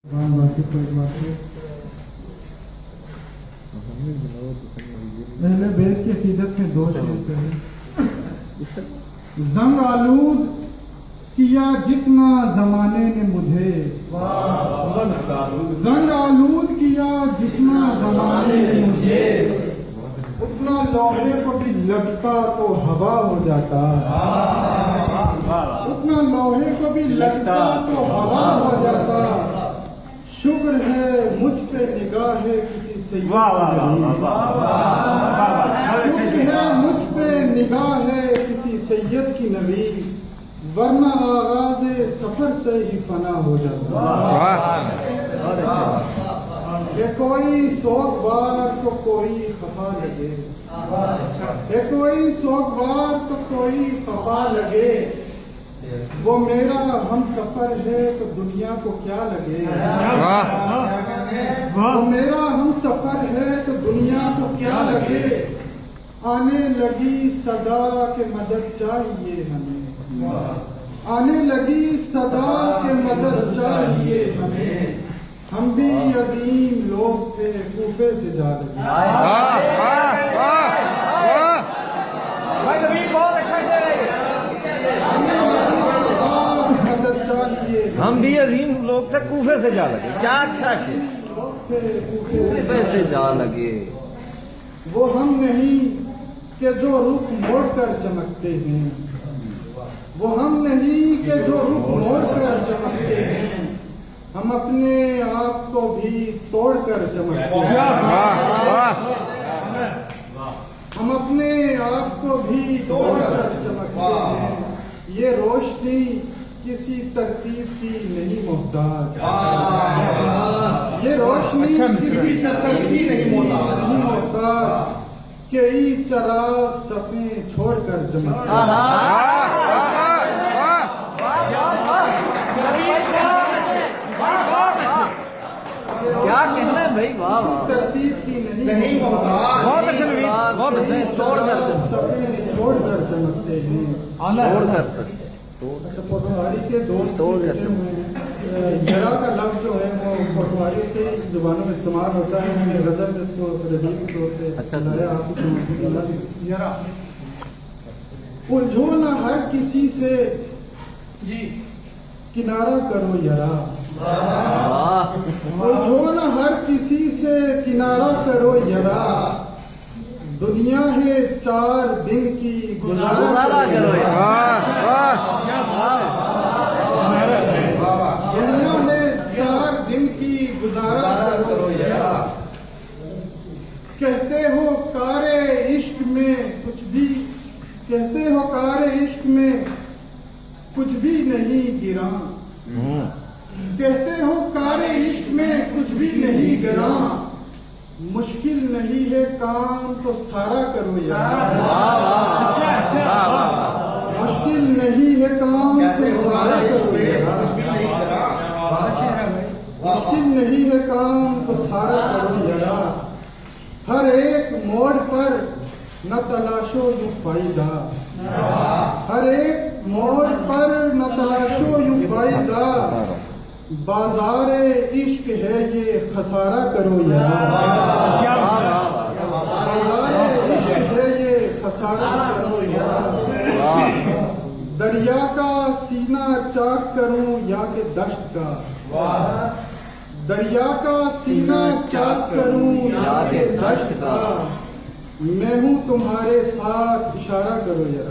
اہل بیت کی عقیدت میں دو شعر ہیں۔ زنگ آلود کیا جتنا زمانے نے مجھے، زنگ آلود کیا جتنا زمانے نے مجھے، اتنا لوہے کو بھی لگتا تو ہوا ہو جاتا، اتنا لوہے کو بھی لگتا تو ہوا ہو جاتا۔ شکر ہے مجھ پہ نگاہ ہے کسی سید کی نبی، شکر ہے مجھ پہ نگاہ ہے کسی سید کی نبی، ورنہ آغاز سفر سے ہی فنا ہو جاتا۔ کہ کوئی سوگوار تو کوئی خفا لگے، کہ کوئی سوگوار تو کوئی خفا لگے، وہ میرا ہم سفر ہے تو دنیا کو کیا لگے، وہ میرا ہم سفر ہے تو دنیا کو کیا لگے۔ آنے لگی صدا کہ مدد چاہیے ہمیں، آنے لگی صدا کہ مدد چاہیے ہمیں، ہم بھی عظیم لوگ تھے کوفے سے جا لگے۔ ہم بھی عظیم لوگ تھے کوفے سے جا لگے، کیا اچھا ہے، کوفے سے جا لگے۔ وہ ہم نہیں کہ جو رخ موڑ کر چمکتے ہیں، وہ ہم نہیں کہ جو رخ موڑ کر چمکتے ہیں، ہم اپنے آپ کو بھی توڑ کر چمکتے ہیں، ہم اپنے آپ کو بھی توڑ کر چمکتے ہیں۔ یہ روشنی کسی ترتیب کی نہیں محتاج، یہ روشنی کسی ترتیب کی نہیں محتاج، کئی چراغ صفیں چھوڑ کر چمکتے ہیں۔ کیا کہنا ہے بھائی، واہ واہ، ترتیب کی نہیں محتاج، بہت اچھا، بہت اچھا، توڑ کر صفیں چھوڑ کر چمکتے ہیں۔ توڑ کر پٹواری کے دوست یرا کا لفظ جو ہے وہ پٹواری کی زبانوں میں استعمال ہوتا ہے، میں نے غزل میں اس کو ردیف کے طور پہ اچھا سنایا آپ کو سمجھنے کے لیے۔ یرا الجھو نہ ہر کسی سے کنارہ کرو یرا، الجھو نہ ہر کسی سے کنارہ کرو یرا، دنیا ہے 4 دن کی گزارا کرو یرا، دنیا ہے 4 دن کی گزارا کرو یرا۔ کہتے ہو کار عشق میں کچھ بھی، کہتے ہو کار عشق میں کچھ بھی نہیں گرا، کہتے ہو کار عشق میں کچھ بھی نہیں گرا، مشکل نہیں ہے کام تو سارا کرو یار، مشکل نہیں ہے کام تو سارا کرو یار، مشکل نہیں ہے کام تو سارا کرو یار۔ ہر ایک موڑ پر نہ تلاشو یوں فائدہ، ہر ایک موڑ پر نہ تلاشو یوں فائدہ، بازار عشق ہے یہ خسارہ کرو یار، بازار عشق ہے یہ خسارہ کرو یار۔ دریا کا سینہ چاک کروں یا کہ دشت کا، دریا کا سینہ چاک کروں یا کہ دشت کا، میں ہوں تمہارے ساتھ اشارہ کرو یار۔